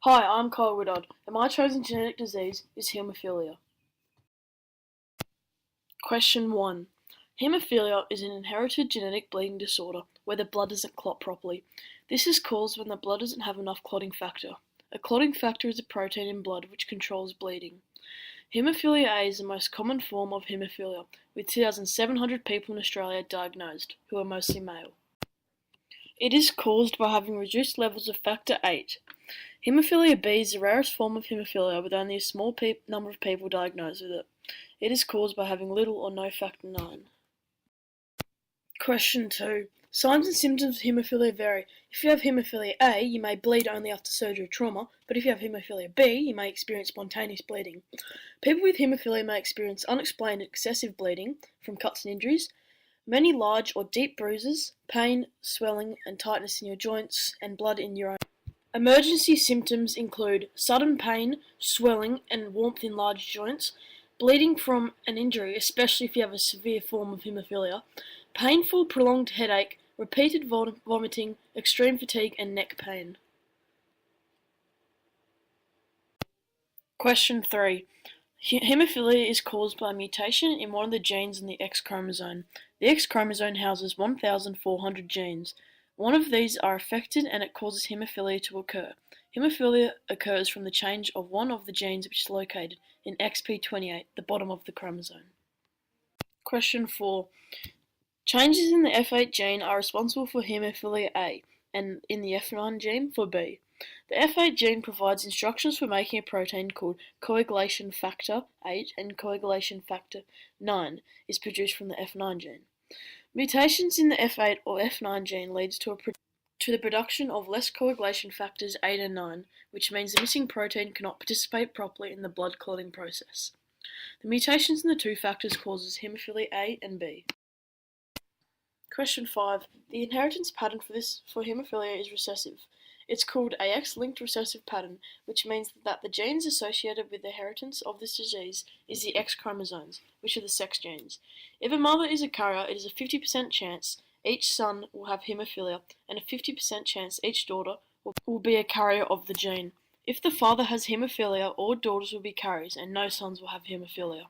Hi, I'm Kyle Woodard, and my chosen genetic disease is haemophilia. Question 1. Haemophilia is an inherited genetic bleeding disorder where the blood doesn't clot properly. This is caused when the blood doesn't have enough clotting factor. A clotting factor is a protein in blood which controls bleeding. Haemophilia A is the most common form of haemophilia, with 2,700 people in Australia diagnosed, who are mostly male. It is caused by having reduced levels of factor VIII. Haemophilia B is the rarest form of haemophilia with only a small number of people diagnosed with it. It is caused by having little or no factor IX. Question 2. Signs and symptoms of haemophilia vary. If you have haemophilia A, you may bleed only after surgery or trauma, but if you have haemophilia B, you may experience spontaneous bleeding. People with haemophilia may experience unexplained excessive bleeding from cuts and injuries, many large or deep bruises, pain, swelling and tightness in your joints, and blood in your own. Emergency symptoms include sudden pain, swelling and warmth in large joints, bleeding from an injury, especially if you have a severe form of haemophilia, painful prolonged headache, repeated vomiting, extreme fatigue and neck pain. Question 3. Haemophilia is caused by a mutation in one of the genes in the X chromosome. The X chromosome houses 1,400 genes. One of these are affected and it causes haemophilia to occur. Haemophilia occurs from the change of one of the genes which is located in XP28, the bottom of the chromosome. Question 4. Changes in the F8 gene are responsible for haemophilia A and in the F9 gene for B. The F8 gene provides instructions for making a protein called coagulation factor VIII, and coagulation factor IX is produced from the F9 gene. Mutations in the F8 or F9 gene leads to the production of less coagulation factors VIII and IX, which means the missing protein cannot participate properly in the blood clotting process. The mutations in the two factors causes haemophilia A and B. Question 5. The inheritance pattern for haemophilia is recessive. It's called a X-linked recessive pattern, which means that the genes associated with the inheritance of this disease is the X chromosomes, which are the sex genes. If a mother is a carrier, it is a 50% chance each son will have haemophilia, and a 50% chance each daughter will be a carrier of the gene. If the father has haemophilia, all daughters will be carriers, and no sons will have haemophilia.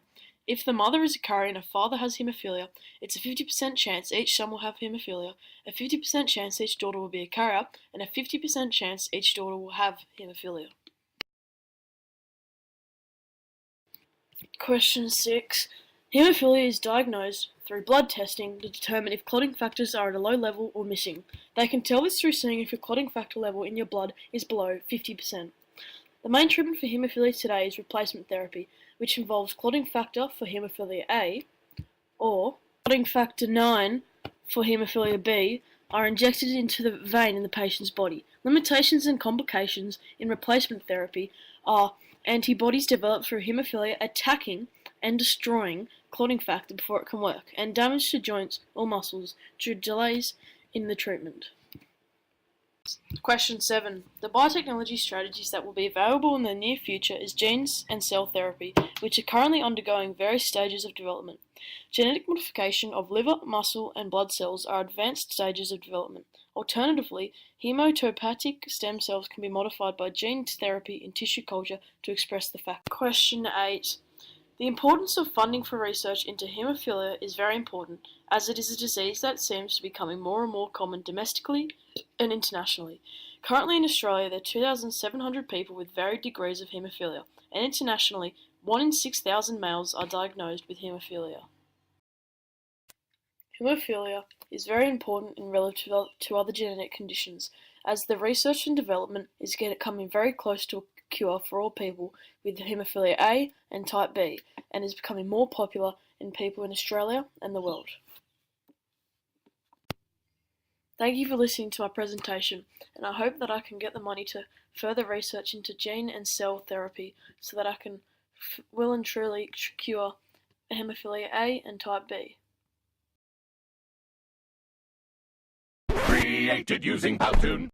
If the mother is a carrier and a father has haemophilia, it's a 50% chance each son will have haemophilia, a 50% chance each daughter will be a carrier, and a 50% chance each daughter will have haemophilia. Question 6. Haemophilia is diagnosed through blood testing to determine if clotting factors are at a low level or missing. They can tell this through seeing if your clotting factor level in your blood is below 50%. The main treatment for haemophilia today is replacement therapy, which involves clotting factor for haemophilia A or clotting factor IX for haemophilia B are injected into the vein in the patient's body. Limitations and complications in replacement therapy are antibodies developed through haemophilia attacking and destroying clotting factor before it can work, and damage to joints or muscles due to delays in the treatment. Question 7. The biotechnology strategies that will be available in the near future is genes and cell therapy, which are currently undergoing various stages of development. Genetic modification of liver, muscle, and blood cells are advanced stages of development. Alternatively, hematopoietic stem cells can be modified by gene therapy in tissue culture to express the fact. Question 8. The importance of funding for research into haemophilia is very important, as it is a disease that seems to be becoming more and more common domestically and internationally. Currently in Australia, there are 2,700 people with varied degrees of haemophilia, and internationally, 1 in 6,000 males are diagnosed with haemophilia. Haemophilia is very important in relative to other genetic conditions, as the research and development is coming very close to a cure for all people with haemophilia A and type B, and is becoming more popular in people in Australia and the world. Thank you for listening to my presentation, and I hope that I can get the money to further research into gene and cell therapy so that I can will and truly cure haemophilia A and type B. Created using Powtoon.